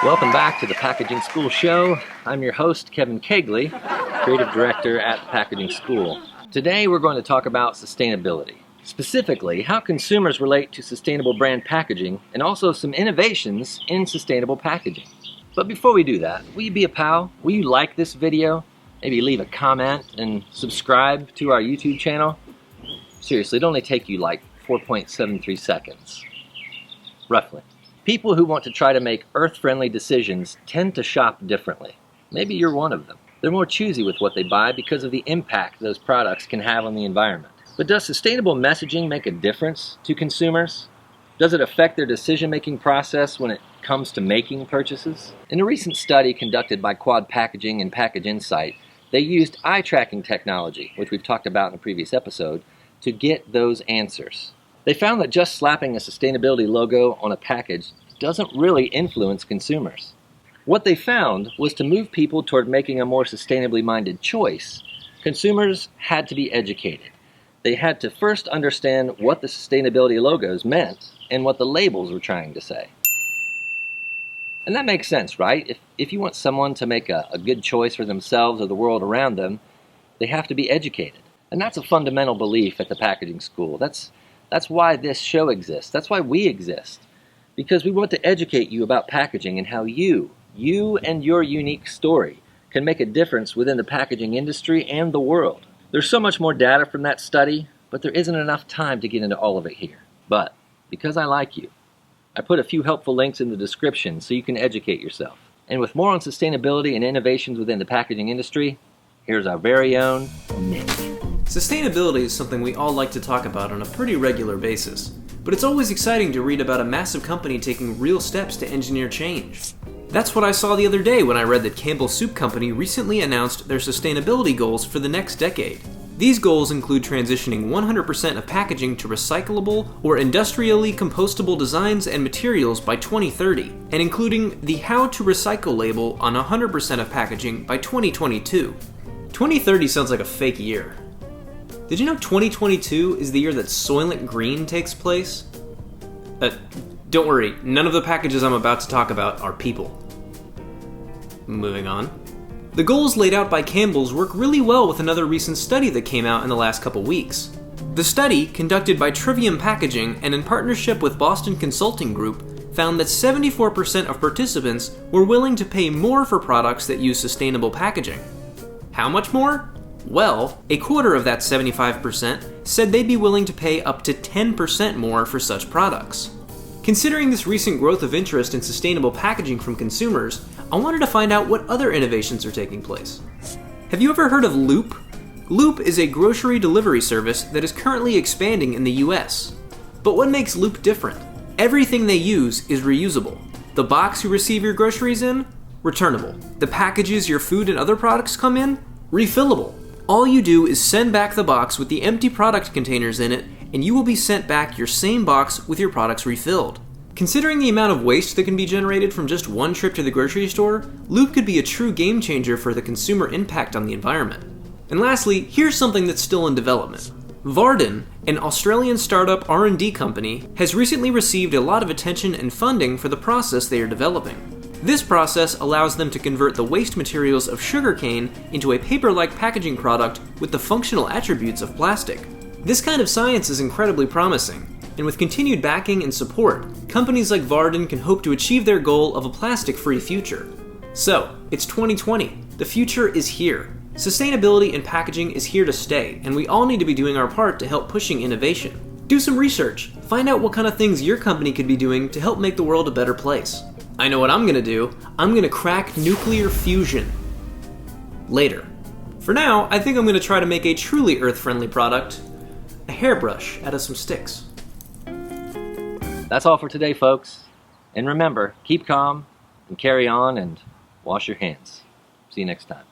Welcome back to the Packaging School Show. I'm your host, Kevin Kegley, Creative Director at the Packaging School. Today we're going to talk about sustainability. Specifically, how consumers relate to sustainable brand packaging and also some innovations in sustainable packaging. But before we do that, will you be a pal? Will you like this video? Maybe leave a comment and subscribe to our YouTube channel? Seriously, it'll only take you like 4.73 seconds, roughly. People who want to try to make earth-friendly decisions tend to shop differently. Maybe you're one of them. They're more choosy with what they buy because of the impact those products can have on the environment. But does sustainable messaging make a difference to consumers? Does it affect their decision-making process when it comes to making purchases? In a recent study conducted by Quad Packaging and Package Insight, they used eye tracking technology, which we've talked about in a previous episode, to get those answers. They found that just slapping a sustainability logo on a package doesn't really influence consumers. What they found was to move people toward making a more sustainably minded choice, consumers had to be educated. They had to first understand what the sustainability logos meant and what the labels were trying to say. And that makes sense, right? If you want someone to make a good choice for themselves or the world around them, they have to be educated. And that's a fundamental belief at the Packaging School. That's why this show exists. That's why we exist. Because we want to educate you about packaging and how you and your unique story can make a difference within the packaging industry and the world. There's so much more data from that study, but there isn't enough time to get into all of it here. But because I like you, I put a few helpful links in the description so you can educate yourself. And with more on sustainability and innovations within the packaging industry, here's our very own Nick. Sustainability is something we all like to talk about on a pretty regular basis, but it's always exciting to read about a massive company taking real steps to engineer change. That's what I saw the other day when I read that Campbell's Soup Company recently announced their sustainability goals for the next decade. These goals include transitioning 100% of packaging to recyclable or industrially compostable designs and materials by 2030, and including the How to Recycle label on 100% of packaging by 2022. 2030 sounds like a fake year. Did you know 2022 is the year that Soylent Green takes place? Don't worry, none of the packages I'm about to talk about are people. Moving on. The goals laid out by Campbell's work really well with another recent study that came out in the last couple weeks. The study, conducted by Trivium Packaging and in partnership with Boston Consulting Group, found that 74% of participants were willing to pay more for products that use sustainable packaging. How much more? Well, a quarter of that 75% said they'd be willing to pay up to 10% more for such products. Considering this recent growth of interest in sustainable packaging from consumers, I wanted to find out what other innovations are taking place. Have you ever heard of Loop? Loop is a grocery delivery service that is currently expanding in the US. But what makes Loop different? Everything they use is reusable. The box you receive your groceries in? Returnable. The packages your food and other products come in? Refillable. All you do is send back the box with the empty product containers in it, and you will be sent back your same box with your products refilled. Considering the amount of waste that can be generated from just one trip to the grocery store, Loop could be a true game changer for the consumer impact on the environment. And lastly, here's something that's still in development. Varden, an Australian startup R&D company, has recently received a lot of attention and funding for the process they are developing. This process allows them to convert the waste materials of sugarcane into a paper-like packaging product with the functional attributes of plastic. This kind of science is incredibly promising, and with continued backing and support, companies like Varden can hope to achieve their goal of a plastic-free future. So, it's 2020. The future is here. Sustainability in packaging is here to stay, and we all need to be doing our part to help pushing innovation. Do some research. Find out what kind of things your company could be doing to help make the world a better place. I know what I'm gonna do. I'm gonna crack nuclear fusion. Later. For now, I think I'm gonna try to make a truly earth-friendly product. A hairbrush out of some sticks. That's all for today, folks. And remember, keep calm and carry on and wash your hands. See you next time.